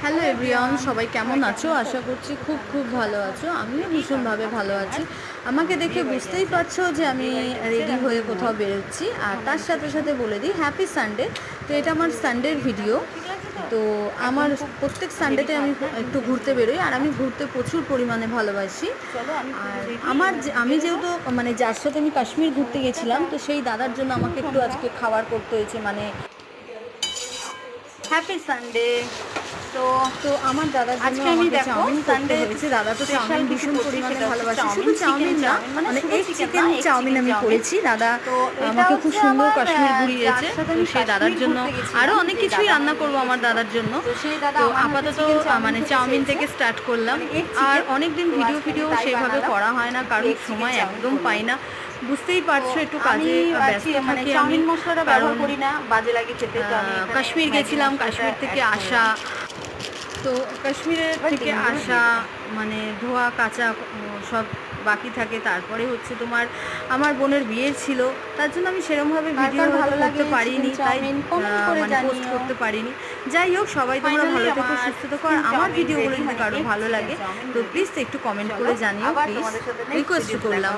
Hello everyone, সবাই কেমন আছো? আশা করছি খুব খুব ভালো আছো। আমিও ভীষণভাবে ভালো আছি। আমাকে দেখে বুঝতেই পারছো যে আমি রেডি হয়ে কোথাও বেরোচ্ছি। আর তার সাথে সাথে বলে দিই হ্যাপি সানডে। তো এটা আমার সানডের ভিডিও। তো আমার প্রত্যেক সানডেতে আমি একটু ঘুরতে বেরোই, আর আমি ঘুরতে প্রচুর পরিমাণে ভালোবাসি। আর আমি যেহেতু মানে যার সাথে আমি কাশ্মীর ঘুরতে গেছিলাম, তো সেই দাদার জন্য আমাকে একটু আজকে খাবার করতে হয়েছে, মানে হ্যাপি সানডে। তো তো আমার দাদার জন্য আমাকে চাউমিন করতে হয়েছে। দাদা তো চাউমিন ভীষণ পরিমাণে ভালোবাসে। শুধু চাউমিন না, মানে এগ চিকেন চাউমিন আমি করেছি। দাদা আমাকে খুব সুন্দর কাশ্মীর ঘুরিয়েছে। তো সেই দাদার জন্য আরও অনেক কিছুই রান্না করবো আমার দাদার জন্য। তো আপাতত মানে চাউমিন থেকে স্টার্ট করলাম। আর অনেক দিন ভিডিও সেভাবে করা হয় না, কারণ সময় একদম পাই না। বুঝতেই পারছো, একটু কাজে ব্যস্ত থাকি আমি। মশলাটা ব্যবহার করি না, বাজে লাগে খেতে। কাশ্মীর গেছিলাম, কাশ্মীর থেকে আসা, তো কাশ্মীরের থেকে আসা মানে ধোয়া কাচা সব বাকি থাকে। তারপরে হচ্ছে তোমার আমার বোনের বিয়ে ছিল, তার জন্য আমি সেরকমভাবে ভিডিও করতে পারিনি, তাই মানে পোস্ট করতে পারিনি। যাই হোক, সবাই তোমরা ভালো থেকো, সুস্থ থেকো। আর আমার ভিডিওগুলো যদি কারো ভালো লাগে তো প্লিজ একটু কমেন্ট করে জানিও, প্লিজ রিকোয়েস্ট করলাম।